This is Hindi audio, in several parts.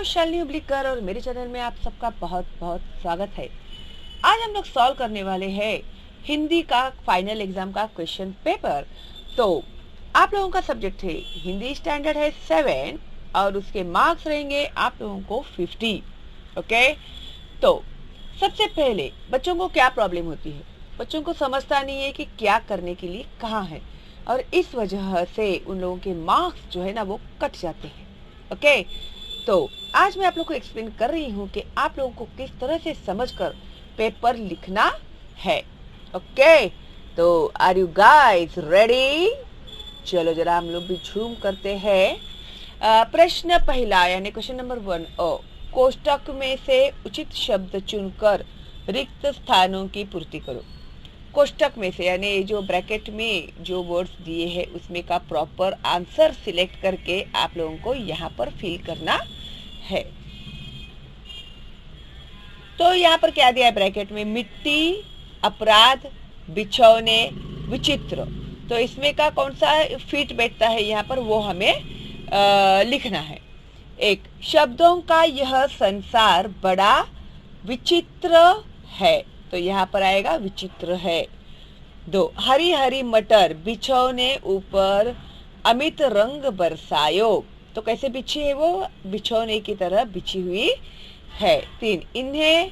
शालिनी उब्लिकर और मेरे चैनल में आप सबका बहुत बहुत स्वागत है। आज हम लोग सॉल्व करने वाले हैं हिंदी का फाइनल एग्जाम का क्वेश्चन पेपर। तो आप लोगों का सब्जेक्ट है हिंदी, स्टैंडर्ड है 7 और उसके मार्क्स रहेंगे आप लोगों को 50। ओके, तो सबसे पहले बच्चों को क्या प्रॉब्लम होती है? बच्चों को समझता नहीं है कि क्या करने के लिए कहाँ है, और इस वजह से उन लोगों के मार्क्स जो है ना वो कट जाते हैं। ओके, तो आज मैं आप लोग को एक्सप्लेन कर रही हूँ कि आप लोगों को किस तरह से समझकर पेपर लिखना है। ओके, तो आर यू गाइस रेडी? चलो जरा हम लोग भी झूम करते हैं। प्रश्न पहला यानी क्वेश्चन नंबर 1, कोष्टक में से उचित शब्द चुनकर रिक्त स्थानों की पूर्ति करो। कोष्टक में से यानी जो ब्रैकेट में जो वर्ड्स दिए हैं उसमें का प्रॉपर आंसर सिलेक्ट करके आप लोगों को यहाँ पर फिल करना है। तो यहाँ पर क्या दिया है ब्रैकेट में? मिट्टी, अपराध, बिछौने, विचित्र। तो इसमें का कौन सा फिट बैठता है यहाँ पर वो हमें लिखना है। एक, शब्दों का यह संसार बड़ा विचित्र है, तो यहाँ पर आएगा विचित्र है। 2, हरी हरी मटर बिछौने ऊपर अमित रंग बरसायो। तो कैसे बिछी है वो? बिछौने की तरह बिछी हुई है। 3, इन्हें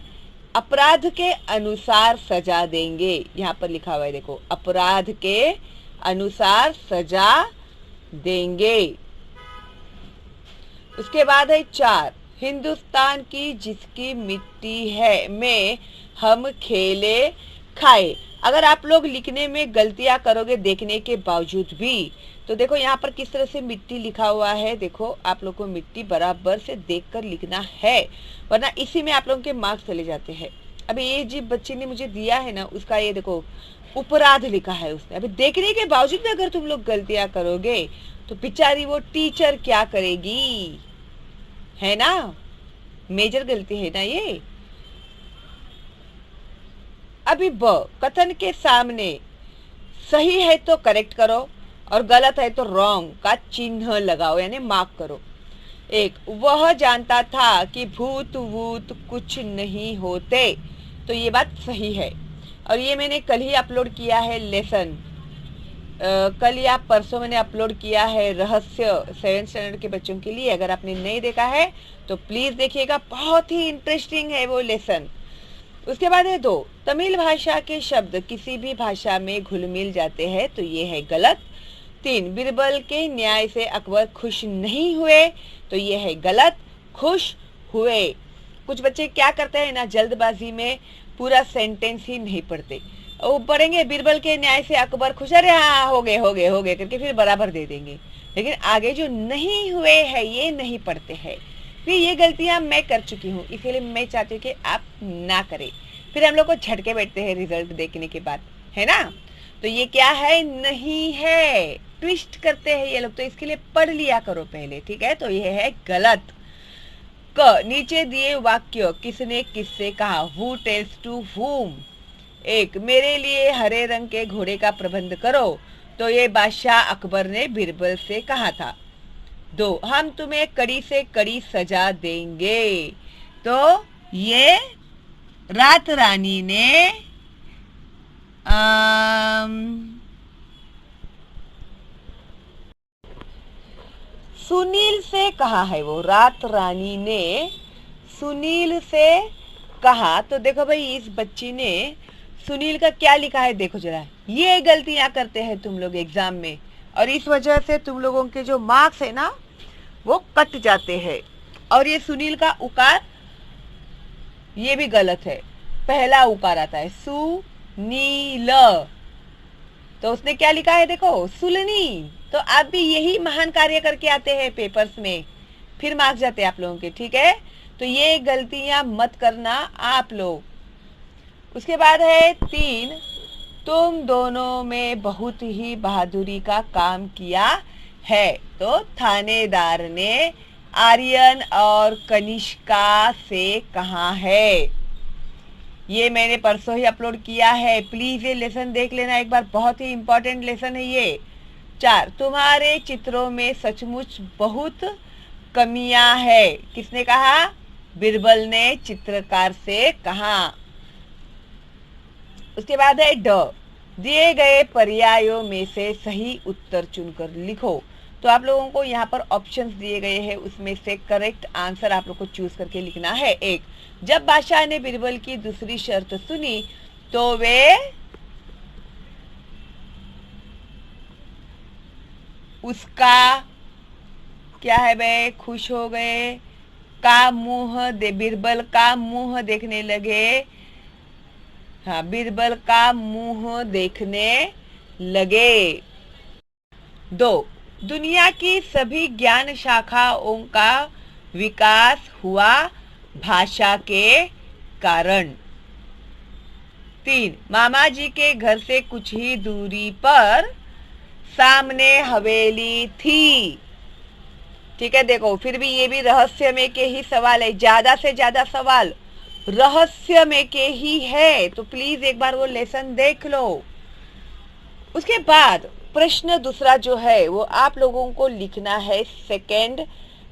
अपराध के अनुसार सजा देंगे। यहाँ पर लिखा हुआ है देखो, अपराध के अनुसार सजा देंगे। उसके बाद है 4, हिंदुस्तान की जिसकी मिट्टी है में हम खेले खाए। अगर आप लोग लिखने में गलतियां करोगे देखने के बावजूद भी, तो देखो यहाँ पर किस तरह से मिट्टी लिखा हुआ है। देखो आप लोग को मिट्टी बराबर से देखकर लिखना है, वरना इसी में आप लोगों के मार्क्स चले जाते हैं। अभी ये जी बच्ची ने मुझे दिया है ना, उसका ये देखो अपराध लिखा है उसने। अभी देखने के बावजूद भी अगर तुम लोग गलतियां करोगे तो बेचारी वो टीचर क्या करेगी, है ना? मेजर गलती है ना ये। अभी ब, कथन के सामने सही है तो करेक्ट करो और गलत है तो रॉन्ग का चिन्ह लगाओ यानी मार्क करो। 1, वह जानता था कि भूत वूत कुछ नहीं होते। तो ये बात सही है, और ये मैंने कल ही अपलोड किया है लेसन। कल या परसों मैंने अपलोड किया है रहस्य 7th स्टैंडर्ड के बच्चों के लिए। अगर आपने नहीं देखा है तो प्लीज देखिएगा, बहुत ही इंटरेस्टिंग है वो लेसन। उसके बाद है 2, तमिल भाषा के शब्द किसी भी भाषा में घुल मिल जाते हैं, तो ये है गलत। 3, बीरबल के न्याय से अकबर खुश नहीं हुए, तो ये है गलत, खुश हुए। कुछ बच्चे क्या करते हैं ना, जल्दबाजी में पूरा सेंटेंस ही नहीं पढ़ते। वो पढ़ेंगे बीरबल के न्याय से अकबर खुश, अरे हाँ हो गए करके फिर बराबर दे देंगे, लेकिन आगे जो नहीं हुए है ये नहीं पढ़ते हैं। फिर ये गलतियां मैं कर चुकी हूँ, इसीलिए मैं चाहती हूँ कि आप ना करें। फिर हम लोग को झटके बैठते हैं रिजल्ट देखने के बाद, है ना? तो ये क्या है? नहीं है, ट्विस्ट करते हैं ये लोग, तो इसके लिए पढ़ लिया करो पहले, ठीक है? तो ये है गलत। क, नीचे दिए वाक्य किसने किससे कहा? Who tells to whom? 1, मेरे लिए हरे रंग के घोड़े का प्रबंध करो, तो ये बादशाह अकबर ने बीरबल से कहा था। 2, हम तुम्हें कड़ी से कड़ी सजा देंगे, तो ये रात रानी ने सुनील से कहा है। वो रात रानी ने सुनील से कहा। तो देखो भाई इस बच्ची ने सुनील का क्या लिखा है, देखो जरा। ये गलतियां करते हैं तुम लोग एग्जाम में, और इस वजह से तुम लोगों के जो मार्क्स है ना वो कट जाते हैं। और ये सुनील का उकार ये भी गलत है, पहला उकार आता है सुनील, तो उसने क्या लिखा है देखो, सुलनी। तो आप भी यही महान कार्य करके आते हैं पेपर्स में, फिर मार्क्स जाते हैं आप लोगों के, ठीक है? तो ये गलतियां मत करना आप लोग। उसके बाद है 3, तुम दोनों में बहुत ही बहादुरी का काम किया है, तो थानेदार ने आर्यन और कनिष्का से कहा है। ये मैंने परसों ही अपलोड किया है, प्लीज ये लेसन देख लेना एक बार, बहुत ही इंपॉर्टेंट लेसन है ये। 4, तुम्हारे चित्रों में सचमुच बहुत कमियां है। किसने कहा? बिरबल ने चित्रकार से कहा। उसके बाद है ड, दिए गए पर्यायों में से सही उत्तर चुनकर लिखो। तो आप लोगों को यहाँ पर ऑप्शंस दिए गए हैं, उसमें से करेक्ट आंसर आप लोग को चूज करके लिखना है। एक, जब बादशाह ने बिरबल की दूसरी शर्त सुनी तो वे उसका क्या है बे, खुश हो गए। का मुंह दे, बिरबल का मुंह देखने लगे। हाँ, बिरबल का मुंह देखने लगे। दो, दुनिया की सभी ज्ञान शाखाओं का विकास हुआ भाषा के कारण। तीन, मामा जी के घर से कुछ ही दूरी पर सामने हवेली थी। ठीक है, देखो फिर भी ये भी रहस्य में के ही सवाल है, ज्यादा से ज्यादा सवाल रहस्य में के ही है, तो प्लीज एक बार वो लेसन देख लो। उसके बाद प्रश्न दूसरा जो है वो आप लोगों को लिखना है सेकेंड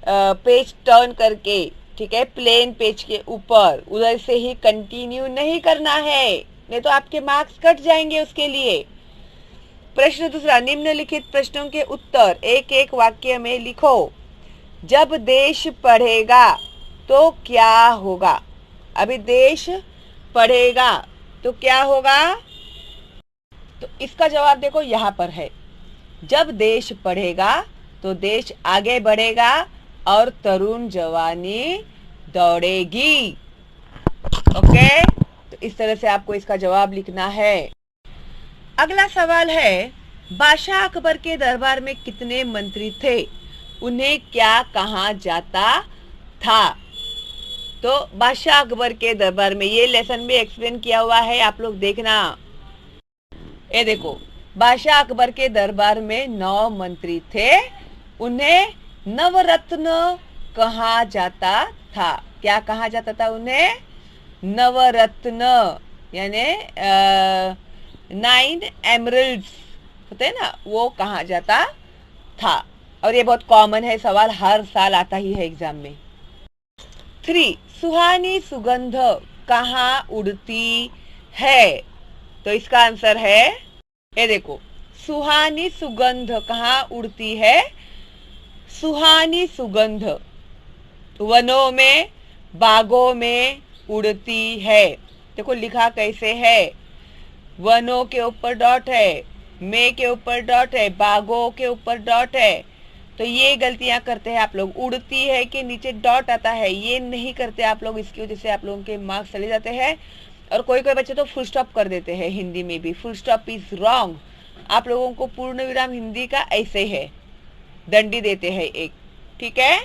पेज टर्न करके। ठीक है, प्लेन पेज के ऊपर, उधर से ही कंटिन्यू नहीं करना है, नहीं तो आपके मार्क्स कट जाएंगे उसके लिए। प्रश्न दूसरा, निम्नलिखित प्रश्नों के उत्तर एक एक वाक्य में लिखो। जब देश पढ़ेगा तो क्या होगा? अभी देश पढ़ेगा तो क्या होगा? तो इसका जवाब देखो यहाँ पर है, जब देश पढ़ेगा तो देश आगे बढ़ेगा और तरुण जवानी दौड़ेगी। ओके, तो इस तरह से आपको इसका जवाब लिखना है। अगला सवाल है, बादशाह अकबर के दरबार में कितने मंत्री थे? उन्हें क्या कहा जाता था? तो बादशाह अकबर के दरबार में, ये लेसन में एक्सप्लेन किया हुआ है, आप लोग देखना। ये देखो, बादशाह अकबर के दरबार में 9 मंत्री थे, उन्हें नवरत्न कहा जाता था। क्या कहा जाता था उन्हें? नवरत्न, यानी 9 एमरल्ड्स होते हैं ना, वो कहा जाता था। और ये बहुत कॉमन है, सवाल हर साल आता ही है एग्जाम में। 3, सुहानी सुगंध कहाँ उड़ती है? तो इसका आंसर है, ये देखो, सुहानी सुगंध कहाँ उड़ती है? सुहानी सुगंध वनों में, बागों में उड़ती है। देखो लिखा कैसे है, वनों के ऊपर डॉट है, में के ऊपर डॉट है, बागों के ऊपर डॉट है। तो ये गलतियां करते हैं आप लोग, उड़ती है कि नीचे डॉट आता है, ये नहीं करते आप लोग, इसकी वजह से आप लोगों के मार्क्स चले जाते हैं। और कोई कोई बच्चे तो फुल स्टॉप कर देते हैं, हिंदी में भी फुल स्टॉप इज रॉन्ग। आप लोगों को पूर्ण विराम हिंदी का ऐसे है, दंडी देते हैं एक। ठीक है,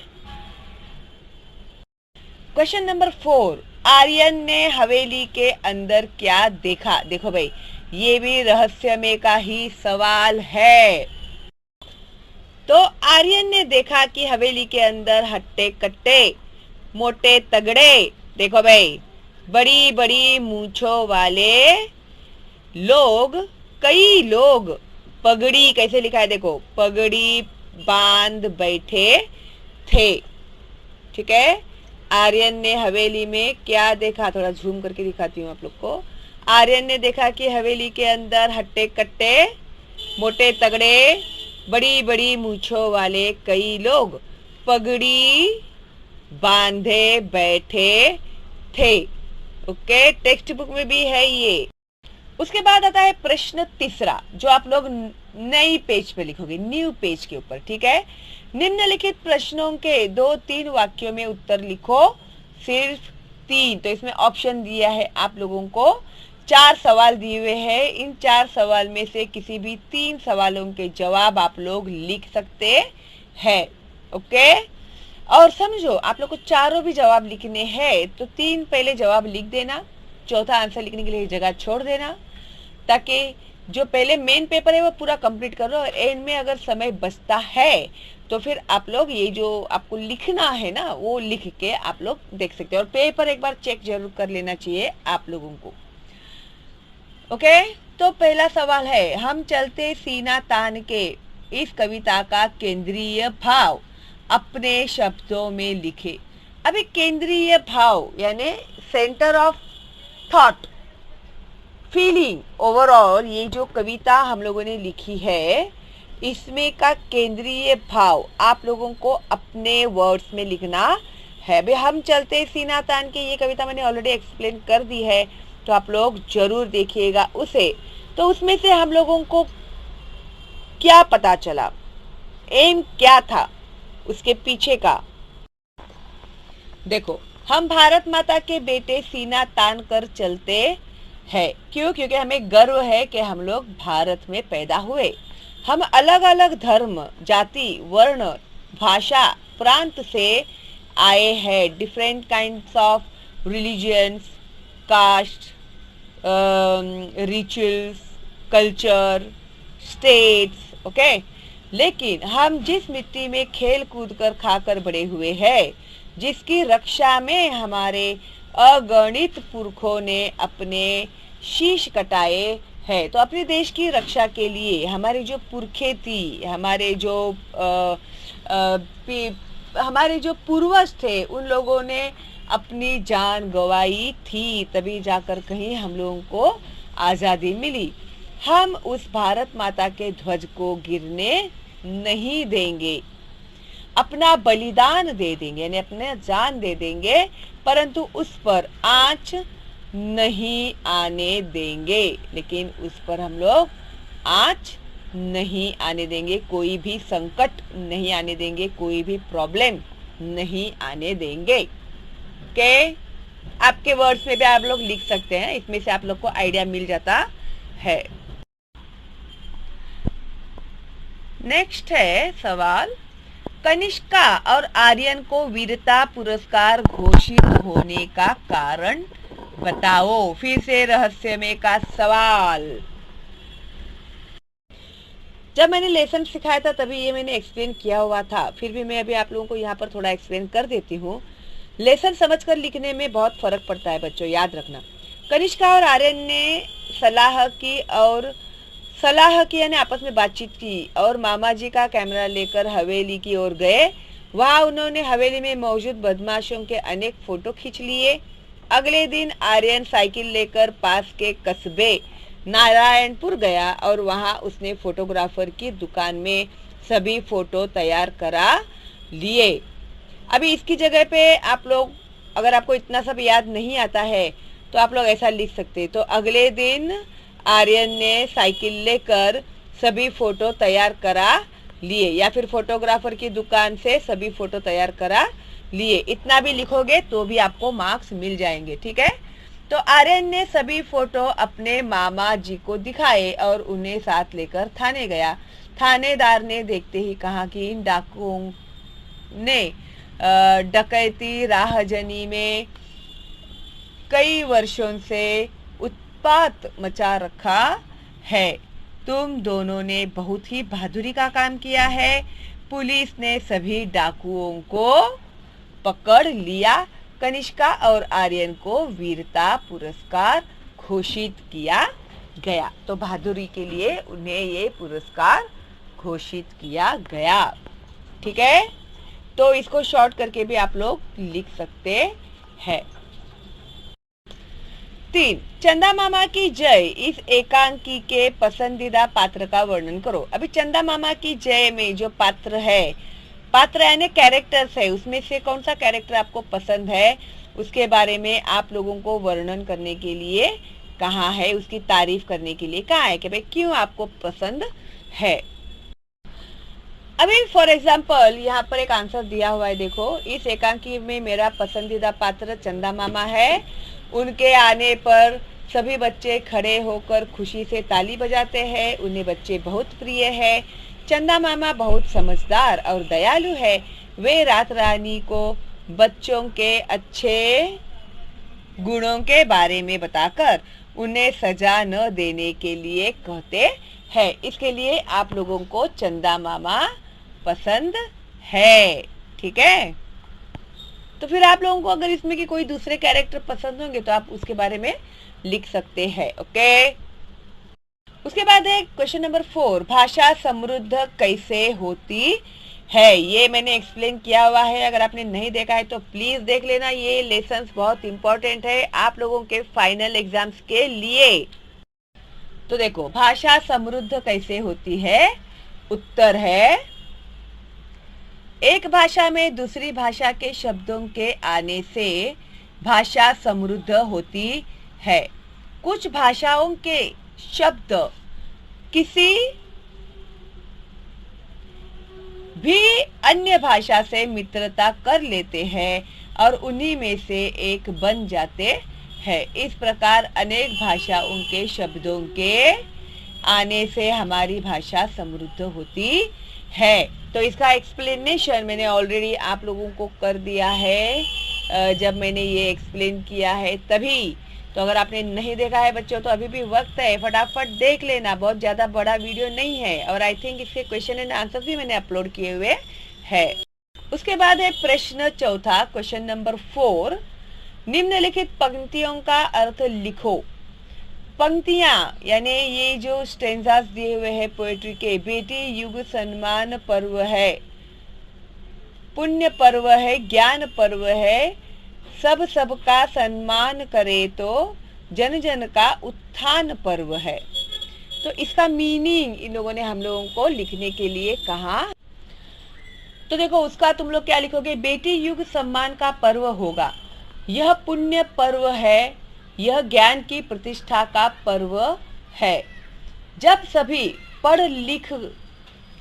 क्वेश्चन नंबर 4, आर्यन ने हवेली के अंदर क्या देखा? देखो भाई, ये भी रहस्य में का ही सवाल है। तो आर्यन ने देखा कि हवेली के अंदर हट्टे कट्टे, मोटे तगड़े, देखो भाई, बड़ी बड़ी मूंछों वाले लोग, कई लोग पगड़ी, कैसे लिखा है देखो, पगड़ी बांध बैठे थे। ठीक है, आर्यन ने हवेली में क्या देखा? थोड़ा झूम करके दिखाती हूँ आप लोग को। आर्यन ने देखा कि हवेली के अंदर हट्टे कट्टे, मोटे तगड़े, बड़ी बड़ी मूंछों वाले कई लोग पगड़ी बांधे बैठे थे। ओके, टेक्स्ट बुक में भी है ये। उसके बाद आता है प्रश्न तीसरा, जो आप लोग नई पेज पे लिखोगे, न्यू पेज के ऊपर। ठीक है, निम्नलिखित प्रश्नों के 2-3 वाक्यों में उत्तर लिखो, सिर्फ 3। तो इसमें ऑप्शन दिया है आप लोगों को, 4 सवाल दिए हुए हैं, इन 4 सवाल में से किसी भी 3 सवालों के जवाब आप लोग लिख सकते हैं। ओके, और समझो आप लोग को चारों भी जवाब लिखने हैं, तो 3 पहले जवाब लिख देना, चौथा आंसर लिखने के लिए जगह छोड़ देना, ताकि जो पहले मेन पेपर है वो पूरा कंप्लीट कर लो। और एंड में अगर समय बचता है तो फिर आप लोग ये जो आपको लिखना है ना, वो लिख के आप लोग देख सकते हो। और पेपर एक बार चेक जरूर कर लेना चाहिए आप लोगों को। ओके, तो पहला सवाल है, हम चलते सीना तान के, इस कविता का केंद्रीय भाव। अपने शब्दों में लिखे। अभी केंद्रीय भाव यानी centre of thought, feeling, overall ये जो कविता हम लोगों ने लिखी है इसमें का केंद्रीय भाव आप लोगों को अपने वर्ड्स में लिखना है। भाई हम चलते सीना तान के, ये कविता मैंने ऑलरेडी एक्सप्लेन कर दी है, तो आप लोग जरूर देखिएगा उसे। तो उसमें से हम लोगों को क्या पता चला, एम क्या था उसके पीछे का। देखो, हम भारत माता के बेटे सीना तान कर चलते हैं। क्यों? क्योंकि हमें गर्व है कि हम लोग भारत में पैदा हुए। हम अलग अलग धर्म, जाति, वर्ण, भाषा, प्रांत से आए हैं। Different kinds of religions, caste, rituals, culture, states, okay. लेकिन हम जिस मिट्टी में खेल कूद कर खाकर बड़े हुए हैं, जिसकी रक्षा में हमारे अगणित पुरखों ने अपने शीश कटाए हैं, तो अपने देश की रक्षा के लिए हमारे जो पुरखे थी, हमारे जो पूर्वज थे, उन लोगों ने अपनी जान गंवाई थी, तभी जाकर कहीं हम लोगों को आज़ादी मिली। हम उस भारत माता के ध्वज को गिरने नहीं देंगे, अपना बलिदान दे देंगे, यानी अपने जान दे देंगे, परंतु उस पर आंच नहीं आने देंगे। लेकिन उस पर हम लोग आंच नहीं आने देंगे, कोई भी संकट नहीं आने देंगे, कोई भी प्रॉब्लम नहीं आने देंगे। ओके, आपके वर्ड्स में भी आप लोग लिख सकते हैं, इसमें से आप लोग को आइडिया मिल जाता है। नेक्स्ट है सवाल, कनिष्का और आर्यन को वीरता पुरस्कार घोषित होने का कारण बताओ। फिर से रहस्यमय का सवाल। जब मैंने लेसन सिखाया था तभी ये मैंने एक्सप्लेन किया हुआ था, फिर भी मैं अभी आप लोगों को यहाँ पर थोड़ा एक्सप्लेन कर देती हूँ। लेसन समझकर लिखने में बहुत फर्क पड़ता है बच्चों, याद रखना। कनिष्का और आर्यन ने सलाह की यानी आपस में बातचीत की और मामा जी का कैमरा लेकर हवेली की ओर गए। वहां उन्होंने हवेली में मौजूद बदमाशों के अनेक फोटो खींच लिए। अगले दिन आर्यन साइकिल लेकर पास के कस्बे नारायणपुर गया और वहां उसने फोटोग्राफर की दुकान में सभी फोटो तैयार करा लिए। अभी इसकी जगह पे आप लोग, अगर आपको इतना सब याद नहीं आता है तो आप लोग ऐसा लिख सकते। तो अगले दिन आर्यन ने साइकिल लेकर सभी फोटो तैयार करा लिए, या फिर फोटोग्राफर की दुकान से सभी फोटो तैयार करा लिए। इतना भी लिखोगे तो भी आपको मार्क्स मिल जाएंगे, ठीक है। तो आर्यन ने सभी फोटो अपने मामा जी को दिखाए और उन्हें साथ लेकर थाने गया। थानेदार ने देखते ही कहा कि इन डाकुओं ने डकैती राहजनी में कई वर्षों से उत्पात मचा रखा है। तुम दोनों ने बहुत ही बहादुरी का काम किया है। पुलिस ने सभी डाकुओं को पकड़ लिया। कनिष्का और आर्यन को वीरता पुरस्कार घोषित किया गया। तो बहादुरी के लिए उन्हें ये पुरस्कार घोषित किया गया, ठीक है। तो इसको शॉर्ट करके भी आप लोग लिख सकते हैं। 3, चंदा मामा की जय इस एकांकी के पसंदीदा पात्र का वर्णन करो। अभी चंदा मामा की जय में जो पात्र है, पात्र यानी कैरेक्टर्स है, उसमें से कौन सा कैरेक्टर आपको पसंद है उसके बारे में आप लोगों को वर्णन करने के लिए कहा है, उसकी तारीफ करने के लिए कहा है कि भाई क्यों आपको पसंद है। अभी फॉर एग्जाम्पल यहाँ पर एक आंसर दिया हुआ है, देखो। इस एकांकी में मेरा पसंदीदा पात्र चंदा मामा है। उनके आने पर सभी बच्चे खड़े होकर खुशी से ताली बजाते हैं। उन्हें बच्चे बहुत प्रिय है। चंदा मामा बहुत समझदार और दयालु है। वे रात रानी को बच्चों के अच्छे गुणों के बारे में बताकर उन्हें सजा न देने के लिए कहते हैं। इसके लिए आप लोगों को चंदा मामा पसंद है, ठीक है। तो फिर आप लोगों को अगर इसमें की कोई दूसरे कैरेक्टर पसंद होंगे तो आप उसके बारे में लिख सकते हैं, ओके। उसके बाद है क्वेश्चन नंबर 4, भाषा समृद्ध कैसे होती है। ये मैंने एक्सप्लेन किया हुआ है, अगर आपने नहीं देखा है तो प्लीज देख लेना। ये लेसन्स बहुत इंपॉर्टेंट है आप लोगों के फाइनल एग्जाम्स के लिए। तो देखो, भाषा समृद्ध कैसे होती है? उत्तर है, एक भाषा में दूसरी भाषा के शब्दों के आने से भाषा समृद्ध होती है। कुछ भाषाओं के शब्द किसी भी अन्य भाषा से मित्रता कर लेते हैं और उन्हीं में से एक बन जाते हैं। इस प्रकार अनेक भाषाओं के शब्दों के आने से हमारी भाषा समृद्ध होती है। तो इसका एक्सप्लेनेशन मैंने ऑलरेडी आप लोगों को कर दिया है जब मैंने ये एक्सप्लेन किया है तभी। तो अगर आपने नहीं देखा है बच्चों तो अभी भी वक्त है, फटाफट देख लेना। बहुत ज़्यादा बड़ा वीडियो नहीं है और आई थिंक इसके क्वेश्चन एंड आंसर भी मैंने अपलोड किए हुए है। उसके बाद है प्रश्न चौथा, क्वेश्चन नंबर 4। निम्नलिखित पंक्तियों का अर्थ लिखो। पंक्तियां यानी ये जो स्टेंजास दिए हुए हैं पोएट्री के, बेटी युग सम्मान पर्व है, पुण्य पर्व है, ज्ञान पर्व है, सब सबका सम्मान करे तो जन जन का उत्थान पर्व है। तो इसका मीनिंग इन लोगों ने हम लोगों को लिखने के लिए कहा। तो देखो, उसका तुम लोग क्या लिखोगे? बेटी युग सम्मान का पर्व होगा, यह पुण्य पर्व है, यह ज्ञान की प्रतिष्ठा का पर्व है। जब सभी पढ़ लिख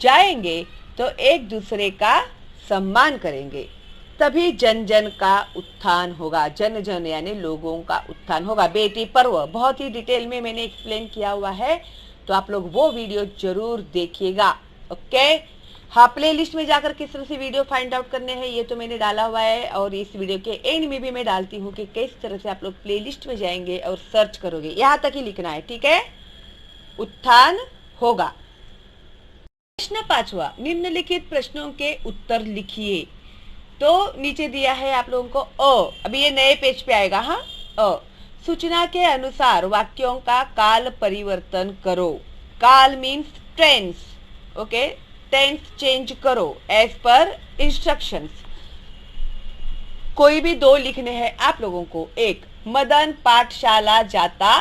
जाएंगे तो एक दूसरे का सम्मान करेंगे, तभी जन जन का उत्थान होगा। जन जन यानी लोगों का उत्थान होगा। बेटी पर्व बहुत ही डिटेल में मैंने एक्सप्लेन किया हुआ है, तो आप लोग वो वीडियो जरूर देखिएगा। ओके, हाँ, प्ले लिस्ट में जाकर किस तरह से वीडियो फाइंड आउट करने हैं ये तो मैंने डाला हुआ है, और इस वीडियो के एंड में भी मैं डालती हूँ कि किस तरह से आप लोग प्ले लिस्ट में जाएंगे और सर्च करोगे। यहाँ तक ही लिखना है, ठीक है? उत्थान होगा। प्रश्न 5वां, निम्नलिखित प्रश्नों के उत्तर लिखिए। तो नीचे दिया है आप लोगों को अ, अभी ये नए पेज पे आएगा। हाँ, अ, सूचना के अनुसार वाक्यों का काल परिवर्तन करो। काल means tense, okay, tense change करो एज पर इंस्ट्रक्शंस। कोई भी 2 लिखने हैं आप लोगों को। एक, मदन पाठशाला जाता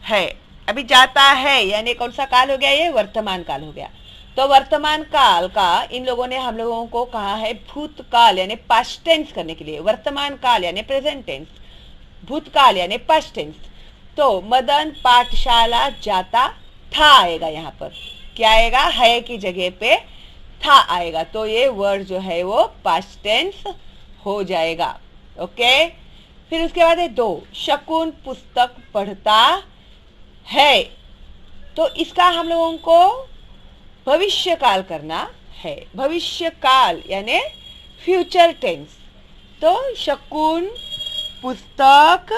है। अभी जाता है यानी कौन सा काल हो गया? ये वर्तमान काल हो गया। तो वर्तमान काल का इन लोगों ने हम लोगों को कहा है भूतकाल यानी पास्ट टेंस करने के लिए। वर्तमान काल यानी प्रेजेंट टेंस, भूतकाल यानी पास्ट टेंस। तो मदन पाठशाला जाता था आएगा। यहाँ पर क्या आएगा? है की जगह पे था आएगा, तो ये वर्ड जो है वो पास्ट टेंस हो जाएगा। ओके, फिर उसके बाद है 2, शकुन पुस्तक पढ़ता है। तो इसका हम लोगों को भविष्य काल करना है। भविष्य काल यानी फ्यूचर टेंस। तो शकुन पुस्तक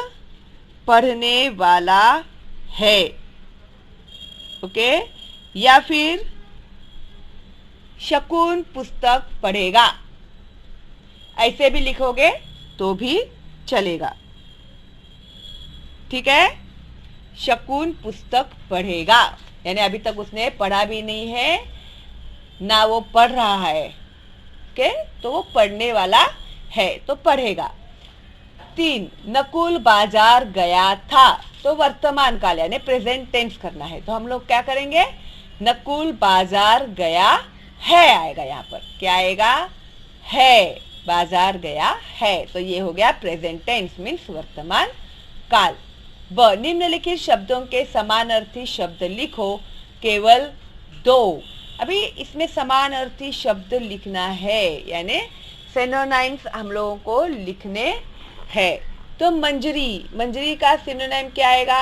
पढ़ने वाला है, ओके, या फिर शकुन पुस्तक पढ़ेगा, ऐसे भी लिखोगे तो भी चलेगा। ठीक है? शकुन पुस्तक पढ़ेगा यानी अभी तक उसने पढ़ा भी नहीं है ना वो पढ़ रहा है, ओके, तो वो पढ़ने वाला है तो पढ़ेगा। 3, नकुल बाजार गया था। तो वर्तमान काल यानी प्रेजेंट टेंस करना है, तो हम लोग क्या करेंगे? नकुल बाजार गया है आएगा। यहाँ पर क्या आएगा? है, बाजार गया है, तो ये हो गया प्रेजेंट टेंस मीन्स वर्तमान काल। ब, निम्नलिखित शब्दों के समानार्थी शब्द लिखो, केवल 2। अभी इसमें समानार्थी शब्द लिखना है यानी सिनोनिम्स हम लोगों को लिखने हैं। तो मंजरी, मंजरी का सिनोनिम क्या आएगा?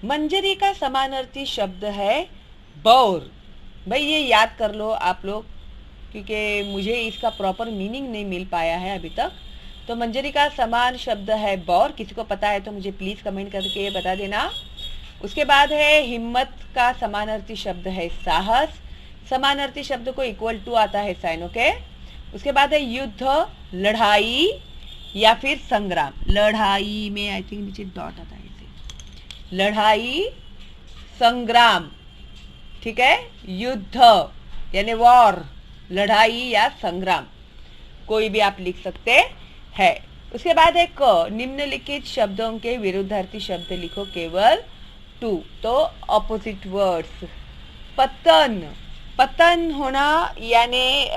मंजरी का समानार्थी शब्द है बौर। भाई ये याद कर लो आप लोग, क्योंकि मुझे इसका प्रॉपर मीनिंग नहीं मिल पाया है अभी तक। तो मंजरी का समान शब्द है बौर। किसी को पता है तो मुझे प्लीज कमेंट करके बता देना। उसके बाद है हिम्मत का समानार्थी शब्द है साहस। समानार्थी शब्द को इक्वल टू आता है साइन, ओके। उसके बाद है युद्ध, लड़ाई या फिर संग्राम। लड़ाई में आई थिंक नीचे डॉट आता है इसे, लड़ाई संग्राम, ठीक है। युद्ध यानी वॉर, लड़ाई या संग्राम, कोई भी आप लिख सकते हैं। उसके बाद है क, निम्नलिखित शब्दों के विरुद्धार्थी शब्द लिखो, केवल 2, तो ऑपोजिट वर्ड्स। पतन, पतन होना यानी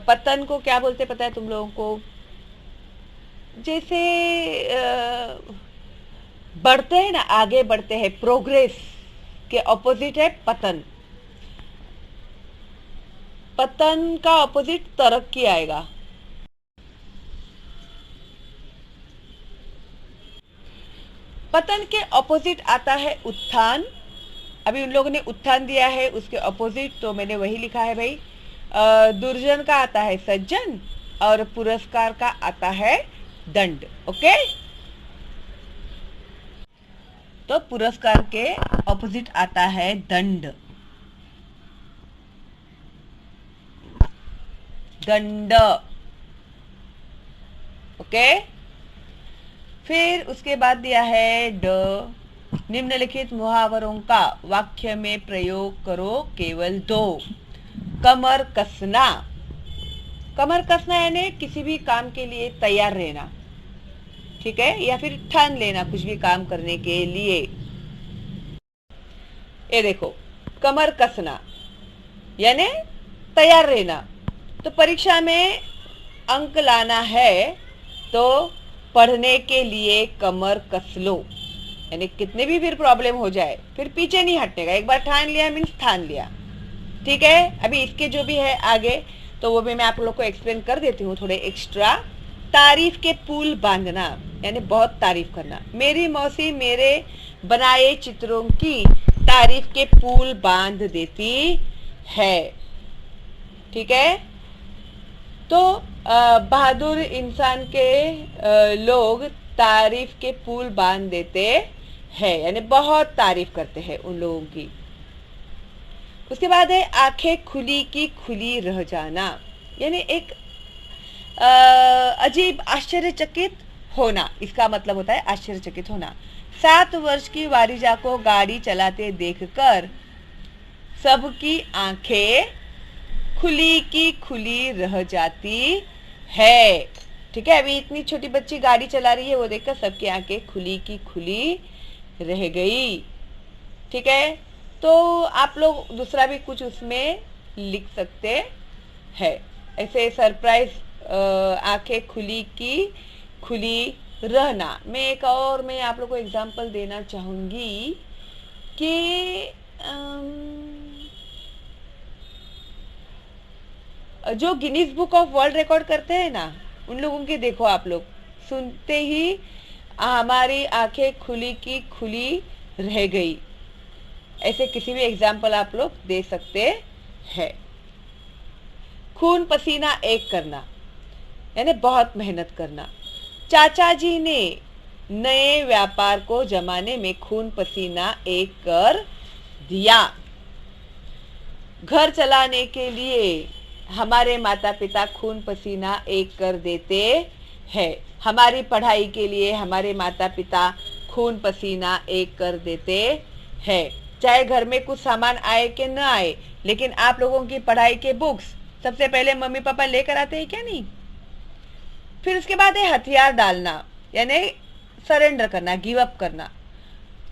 पतन को क्या बोलते पता है तुम लोगों को? जैसे बढ़ते हैं ना, आगे बढ़ते हैं, प्रोग्रेस के ऑपोजिट है पतन। पतन का ऑपोजिट तरक्की आएगा। पतन के ऑपोजिट आता है उत्थान। अभी उन लोगों ने उत्थान दिया है, उसके ऑपोजिट तो मैंने वही लिखा है भाई। दुर्जन का आता है सज्जन और पुरस्कार का आता है दंड। ओके, तो पुरस्कार के ऑपोजिट आता है दंड, दंड। ओके, फिर उसके बाद दिया है ड, निम्नलिखित मुहावरों का वाक्य में प्रयोग करो, केवल 2। कमर कसना, कमर कसना यानी किसी भी काम के लिए तैयार रहना, ठीक है, या फिर ठान लेना कुछ भी काम करने के लिए। ये देखो, कमर कसना यानी तैयार रहना। तो परीक्षा में अंक लाना है तो पढ़ने के लिए कमर कस लो, यानी कितने भी फिर प्रॉब्लम हो जाए फिर पीछे नहीं हटने का। एक बार ठान लिया मीन्स ठान लिया, ठीक है। अभी इसके जो भी है आगे तो वो भी मैं आप लोग को एक्सप्लेन कर देती हूँ थोड़े एक्स्ट्रा। तारीफ के पुल बांधना यानी बहुत तारीफ करना। मेरी मौसी मेरे बनाए चित्रों की तारीफ के पुल बांध देती है, ठीक है। तो बहादुर इंसान के लोग तारीफ के पुल बांध देते हैं, यानी बहुत तारीफ करते हैं उन लोगों की। उसके बाद है आंखें खुली की खुली रह जाना, यानी एक अजीब आश्चर्यचकित होना, इसका मतलब होता है आश्चर्यचकित होना। 7 वर्ष की वारिजा को गाड़ी चलाते देखकर सबकी आंखें खुली की खुली रह जाती है, ठीक है। अभी इतनी छोटी बच्ची गाड़ी चला रही है, वो देखकर सबकी आंखें खुली की खुली रह गई, ठीक है। तो आप लोग दूसरा भी कुछ उसमें लिख सकते हैं, ऐसे सरप्राइज आंखें खुली की खुली रहना। मैं एक और मैं आप लोग को एग्जांपल देना चाहूंगी कि जो Guinness book of world record करते हैं ना, उन लोगों की देखो आप लोग सुनते ही हमारी आंखें खुली की खुली रह गई, ऐसे किसी भी एग्जाम्पल आप लोग दे सकते हैं। खून पसीना एक करना यानी बहुत मेहनत करना। चाचा जी ने नए व्यापार को जमाने में खून पसीना एक कर दिया। घर चलाने के लिए हमारे माता पिता खून पसीना एक कर देते हैं। हमारी पढ़ाई के लिए हमारे माता पिता खून पसीना एक कर देते हैं। चाहे घर में कुछ सामान आए कि न आए, लेकिन आप लोगों की पढ़ाई के बुक्स सबसे पहले मम्मी पापा लेकर आते हैं क्या नहीं। फिर उसके बाद है हथियार डालना यानी सरेंडर करना, गिव अप करना।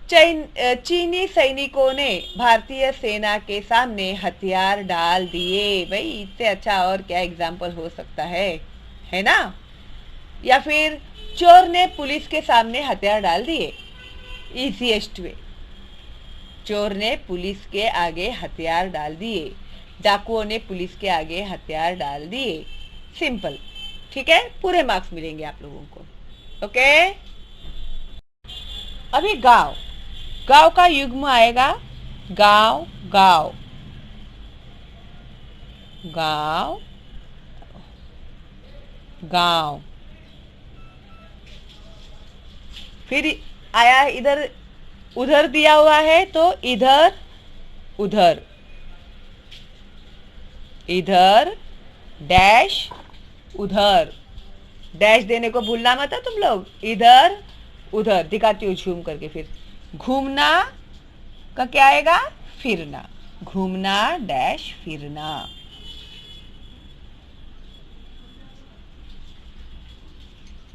चीनी सैनिकों ने भारतीय सेना के सामने हथियार डाल दिए। भाई इससे अच्छा और क्या एग्जाम्पल हो सकता है ना। या फिर चोर ने पुलिस के सामने हथियार डाल दिए, इजीएस्ट वे। चोर ने पुलिस के आगे हथियार डाल दिए, डाकुओं ने पुलिस के आगे हथियार डाल दिए। सिंपल, ठीक है। पूरे मार्क्स मिलेंगे आप लोगों को। ओके, अभी गांव, गांव का युग्म आएगा गांव, गांव, गांव, गांव। फिर आया इधर, उधर दिया हुआ है तो इधर, उधर, इधर डैश, उधर डैश देने को भूलना मत है तुम लोग। इधर उधर दिखाती हूँ झूम करके। फिर घूमना का क्या आएगा, फिरना। घूमना डैश फिरना।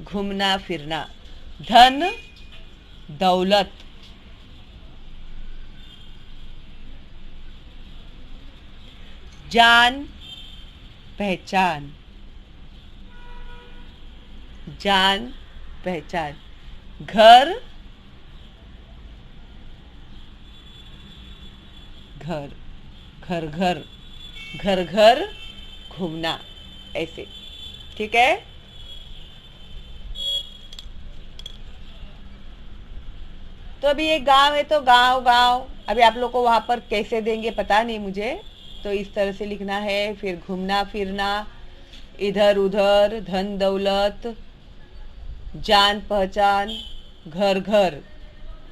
घूमना फिरना। धन दौलत। जान पहचान। जान पहचान। घर घर घर घर घर घर घूमना, ऐसे। ठीक है। तो अभी ये गांव है तो गांव गांव, अभी आप लोग को वहां पर कैसे देंगे पता नहीं मुझे, तो इस तरह से लिखना है। फिर घूमना फिरना, इधर उधर, धन दौलत, जान पहचान, घर घर।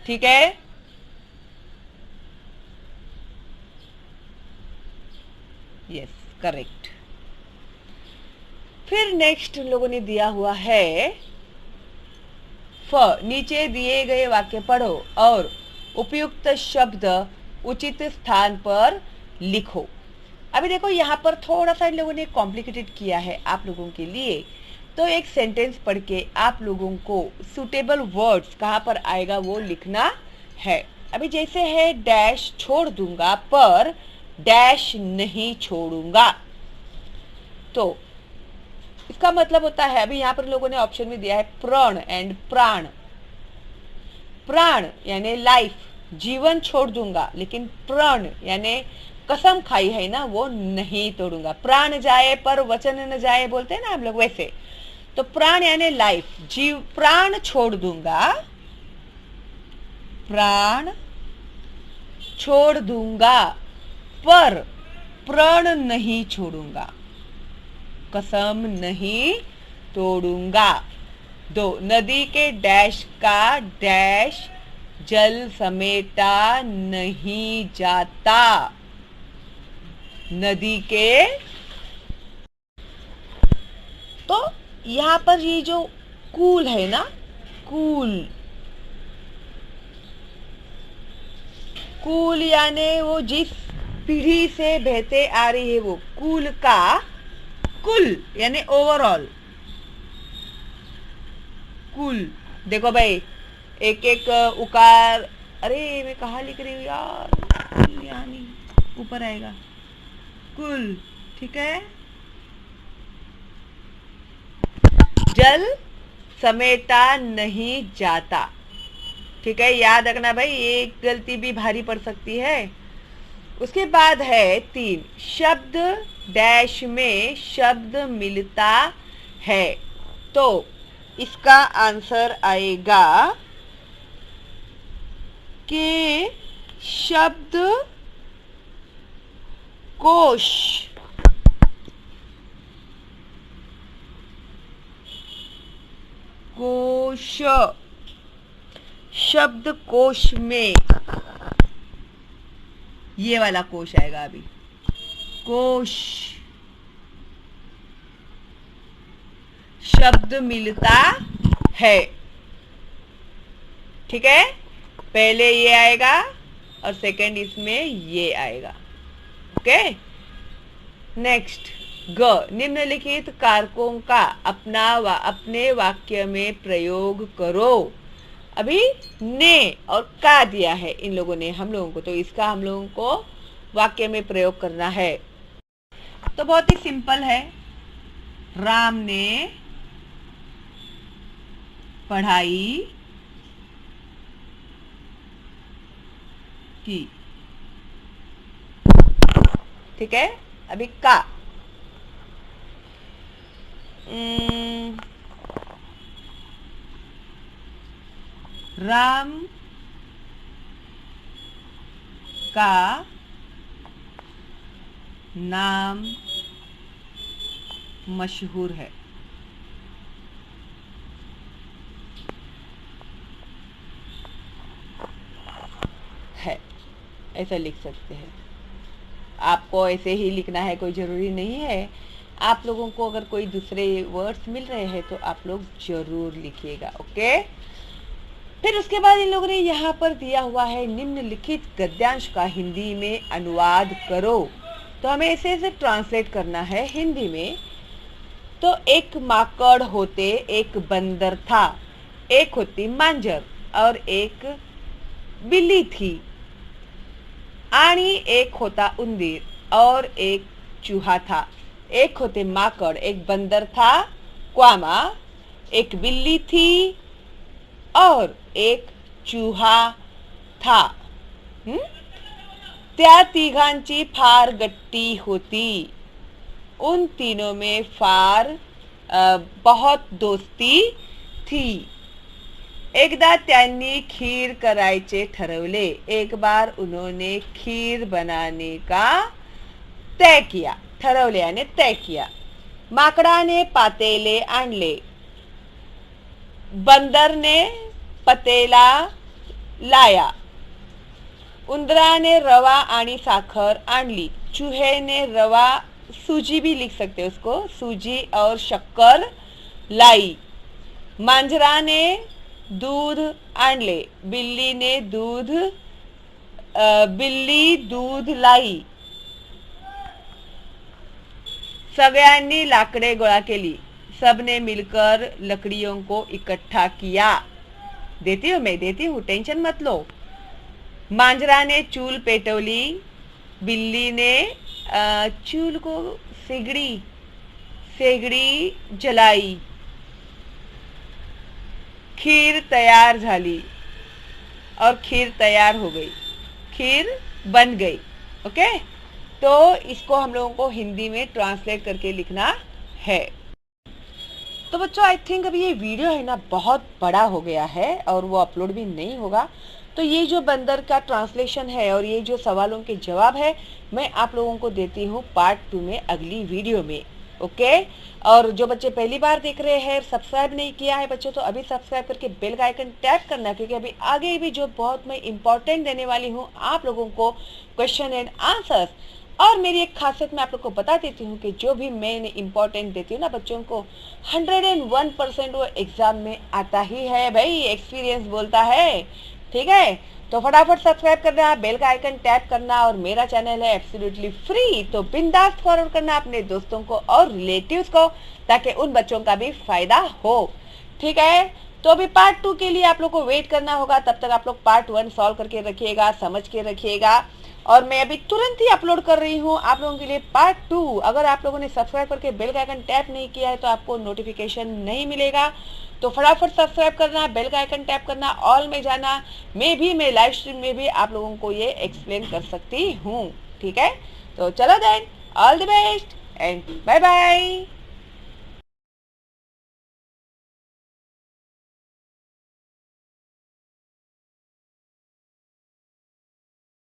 ठीक है। Yes, correct. फिर नेक्स्ट लोगों ने दिया हुआ है नीचे दिए गए वाक्य पढ़ो और उपयुक्त शब्द उचित स्थान पर लिखो। अभी देखो यहाँ पर थोड़ा सा इन लोगों ने कॉम्प्लिकेटेड किया है आप लोगों के लिए। तो एक सेंटेंस पढ़ के आप लोगों को सुटेबल वर्ड्स कहाँ पर आएगा वो लिखना है। अभी जैसे है डैश छोड़ दूंगा पर डैश नहीं छोड़ूंगा, तो इसका मतलब होता है, अभी यहाँ पर लोगों ने ऑप्शन में दिया है प्रण एंड प्राण। प्राण यानी लाइफ, जीवन छोड़ दूंगा, लेकिन प्रण यानी कसम खाई है ना वो नहीं तोड़ूंगा। प्राण जाए पर वचन न जाए बोलते हैं ना हम लोग, वैसे। तो प्राण यानी लाइफ, जीव प्राण छोड़ दूंगा, प्राण छोड़ दूंगा पर प्रण नहीं छोड़ूंगा, कसम नहीं तोड़ूंगा। दो, नदी के डैश का डैश जल समेटा नहीं जाता। नदी के, तो यहाँ पर ये जो कूल है ना, कूल, कूल यानी वो जिस पीढ़ी से बहते आ रही है वो, कूल का कुल यानी ओवरऑल, कुल। देखो भाई, एक एक उकार, अरे मैं कहा लिख रही हूँ यार, यहाँ नहीं, ऊपर आएगा कुल। ठीक है। जल समेटा नहीं जाता। ठीक है, याद रखना भाई, एक गलती भी भारी पड़ सकती है। उसके बाद है 3, शब्द डैश में शब्द मिलता है। तो इसका आंसर आएगा कि शब्द कोश। कोश, शब्द कोश में ये वाला कोश आएगा। अभी कोश, शब्द मिलता है। ठीक है, पहले ये आएगा और सेकंड इसमें ये आएगा। ओके। नेक्स्ट, ग, निम्नलिखित कारकों का अपने वाक्य में प्रयोग करो। अभी ने और का दिया है इन लोगों ने हम लोगों को, तो इसका हम लोगों को वाक्य में प्रयोग करना है। तो बहुत ही सिंपल है। राम ने पढ़ाई की। ठीक है। अभी का, राम का नाम मशहूर है। ऐसा लिख सकते हैं। आपको ऐसे ही लिखना है, कोई ज़रूरी नहीं है। आप लोगों को अगर कोई दूसरे वर्ड्स मिल रहे हैं तो आप लोग ज़रूर लिखिएगा। ओके। फिर उसके बाद इन लोगों ने यहाँ पर दिया हुआ है निम्नलिखित गद्यांश का हिंदी में अनुवाद करो। तो हमें इसे ट्रांसलेट करना है हिंदी में। तो एक माकड़ होते एक बंदर था, एक होती मांजर और एक बिल्ली थी, आणि एक होता उंदीर और एक चूहा था। एक होते माकड़, एक बंदर था, क्वामा, एक बिल्ली थी और एक चूहा था। त्या तिघांची फार गट्टी होती। उन तीनों में बहुत दोस्ती थी। एकदा त्यांनी खीर करायचे ठरवले। एक बार उन्होंने खीर बनाने का तय किया। ठरवले यानी तय किया। माकडाने पातेले आणले, बंदर ने पतेला लाया, उंदराने रवा आणि साखर आणली, चूहे ने रवा, सूजी भी लिख सकते हैं उसको, सूजी और शक्कर लाई, मांजराने दूध आणले, बिल्ली दूध लाई। सगळ्यांनी लाकडे गोळा केली। सबने मिलकर लकड़ियों को इकट्ठा किया। देती हूँ, टेंशन मत लो। मांजरा ने चूल पेटवली, बिल्ली ने चूल को सेगड़ी जलाई। खीर तैयार झाली और खीर तैयार हो गई, खीर बन गई। ओके, तो इसको हम लोगों को हिंदी में ट्रांसलेट करके लिखना है। तो बच्चों आई थिंक अभी ये वीडियो है ना बहुत बड़ा हो गया है और वो अपलोड भी नहीं होगा। तो ये जो बंदर का ट्रांसलेशन है और ये जो सवालों के जवाब है मैं आप लोगों को देती हूँ पार्ट 2 में, अगली वीडियो में। ओके, और जो बच्चे पहली बार देख रहे हैं, सब्सक्राइब नहीं किया है बच्चों, तो अभी सब्सक्राइब करके बेल का आइकन टैप करना, क्योंकि अभी आगे भी जो बहुत मैं इंपॉर्टेंट देने वाली हूँ आप लोगों को क्वेश्चन एंड आंसर्स। और मेरी एक खासियत मैं आप लोग को बता देती हूँ कि जो भी मैं इम्पोर्टेंट देती हूँ ना बच्चों को, 101% वो एग्जाम में आता ही है भाई, एक्सपीरियंस बोलता है। ठीक है, तो फटाफट सब्सक्राइब करना, बेल का आइकन टैप करना, और मेरा चैनल है एब्सोल्युटली फ्री, तो बिंदास फॉरवर्ड करना अपने दोस्तों को और रिलेटिव्स को, ताकि उन बच्चों का भी फायदा हो। ठीक है, तो अभी पार्ट 2 के लिए आप लोग को वेट करना होगा, तब तक आप लोग पार्ट 1 सॉल्व करके रखिएगा, समझ के रखिएगा। और मैं अभी तुरंत ही अपलोड कर रही हूँ आप लोगों के लिए पार्ट 2। अगर आप लोगों ने सब्सक्राइब करके बेल का आइकन टैप नहीं किया है तो आपको नोटिफिकेशन नहीं मिलेगा। तो फटाफट सब्सक्राइब करना, बेल का आइकन टैप करना, ऑल में जाना। मैं लाइव स्ट्रीम में भी आप लोगों को ये एक्सप्लेन कर सकती हूँ। ठीक है, तो चलो then, all the best and bye bye.